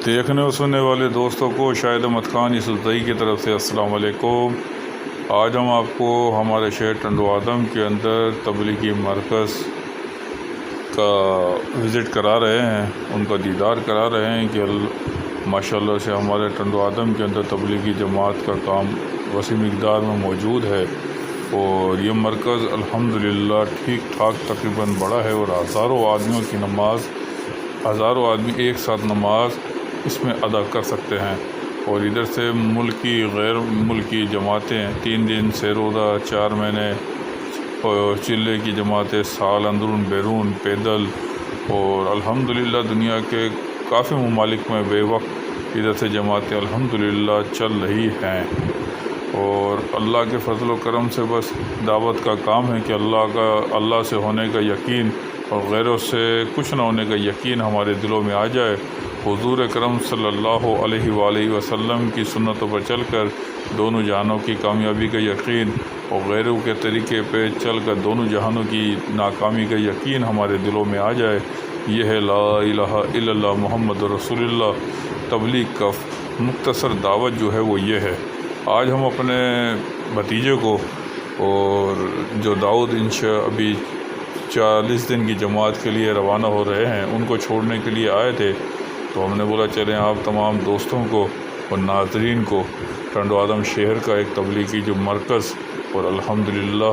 دیکھنے اور سننے والے دوستوں کو شاہد احمد خان یوسفزئی کی طرف سے السلام علیکم۔ آج ہم آپ کو ہمارے شہر ٹنڈوادم کے اندر تبلیغی مرکز کا وزٹ کرا رہے ہیں، ان کا دیدار کرا رہے ہیں کہ ماشاءاللہ سے ہمارے ٹنڈوادم کے اندر تبلیغی جماعت کا کام وسیع مقدار میں موجود ہے، اور یہ مرکز الحمدللہ ٹھیک ٹھاک تقریباً بڑا ہے، اور ہزاروں آدمی ایک ساتھ نماز اس میں ادا کر سکتے ہیں۔ اور ادھر سے ملکی غیر ملکی جماعتیں 3 دن سے روزہ، 4 مہینے اور چلے کی جماعتیں سال اندرون بیرون پیدل، اور الحمدللہ دنیا کے کافی ممالک میں بے وقت ادھر سے جماعتیں الحمدللہ چل رہی ہیں۔ اور اللہ کے فضل و کرم سے بس دعوت کا کام ہے کہ اللہ سے ہونے کا یقین اور غیروں سے کچھ نہ ہونے کا یقین ہمارے دلوں میں آ جائے۔ حضور اکرم صلی اللہ علیہ وآلہ وسلم کی سنتوں پر چل کر دونوں جہانوں کی کامیابی کا یقین، اور غیروں کے طریقے پہ چل کر دونوں جہانوں کی ناکامی کا یقین ہمارے دلوں میں آ جائے۔ یہ ہے لا الہ الا اللہ محمد رسول اللہ۔ تبلیغ کا مختصر دعوت جو ہے وہ یہ ہے۔ آج ہم اپنے بھتیجے کو، اور جو داؤد ابھی 40 دن کی جماعت کے لیے روانہ ہو رہے ہیں، ان کو چھوڑنے کے لیے آئے تھے، تو ہم نے بولا چلیں آپ تمام دوستوں کو اور ناظرین کو ٹنڈوادم شہر کا ایک تبلیغی جو مرکز اور الحمدللہ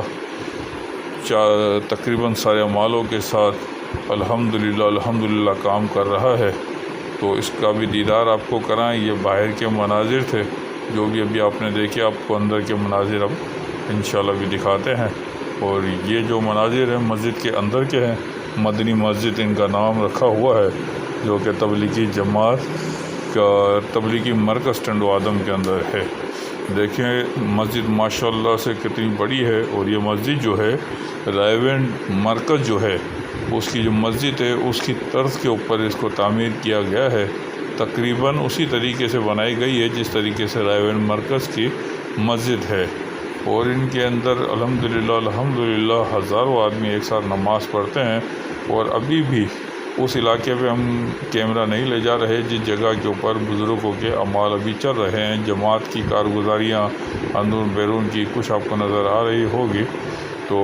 تقریباً سارے اعمالوں کے ساتھ الحمدللہ کام کر رہا ہے، تو اس کا بھی دیدار آپ کو کرائیں۔ یہ باہر کے مناظر تھے، جو بھی ابھی آپ نے دیکھے، آپ کو اندر کے مناظر اب انشاءاللہ بھی دکھاتے ہیں۔ اور یہ جو مناظر ہیں مسجد کے اندر کے ہیں، مدنی مسجد ان کا نام رکھا ہوا ہے، جو کہ تبلیغی جماعت کا تبلیغی مرکز ٹنڈوادم کے اندر ہے۔ دیکھیں مسجد ماشاءاللہ سے کتنی بڑی ہے، اور یہ مسجد جو ہے رائیونڈ مرکز جو ہے اس کی جو مسجد ہے اس کی طرز کے اوپر اس کو تعمیر کیا گیا ہے، تقریباً اسی طریقے سے بنائی گئی ہے جس طریقے سے رائیونڈ مرکز کی مسجد ہے۔ اور ان کے اندر الحمدللہ ہزاروں آدمی ایک ساتھ نماز پڑھتے ہیں۔ اور ابھی بھی اس علاقے پہ ہم کیمرہ نہیں لے جا رہے جس جگہ کے اوپر بزرگوں کے اعمال ابھی چل رہے ہیں، جماعت کی کارگزاریاں اندرون بیرون کی کچھ آپ کو نظر آ رہی ہوگی، تو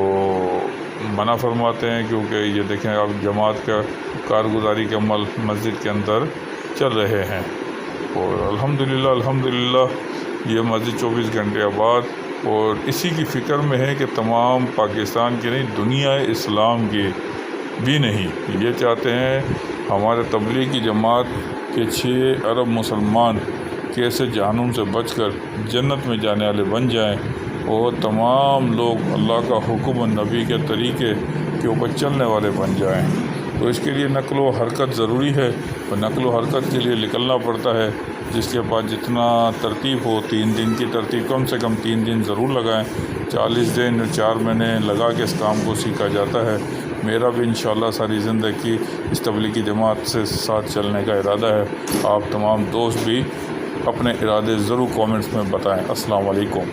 منع فرماتے ہیں، کیونکہ یہ دیکھیں اب جماعت کا کارگزاری کے عمل مسجد کے اندر چل رہے ہیں۔ اور الحمدللہ یہ مسجد 24 گھنٹے آباد، اور اسی کی فکر میں ہے کہ تمام پاکستان کی نہیں، دنیا اسلام کی بھی نہیں، یہ چاہتے ہیں ہمارے تبلیغی جماعت کے 6 ارب مسلمان کیسے جہنم سے بچ کر جنت میں جانے والے بن جائیں، اور تمام لوگ اللہ کا حکم و نبی کے طریقے کے اوپر چلنے والے بن جائیں۔ تو اس کے لیے نقل و حرکت ضروری ہے، اور نقل و حرکت کے لیے نکلنا پڑتا ہے۔ جس کے پاس جتنا ترتیب ہو، 3 دن کی ترتیب کم سے کم 3 دن ضرور لگائیں، 40 دن 4 مہینے لگا کے اس کام کو سیکھا جاتا ہے۔ میرا بھی انشاءاللہ ساری زندگی اس تبلیغی جماعت سے ساتھ چلنے کا ارادہ ہے۔ آپ تمام دوست بھی اپنے ارادے ضرور کومنٹس میں بتائیں۔ السلام علیکم۔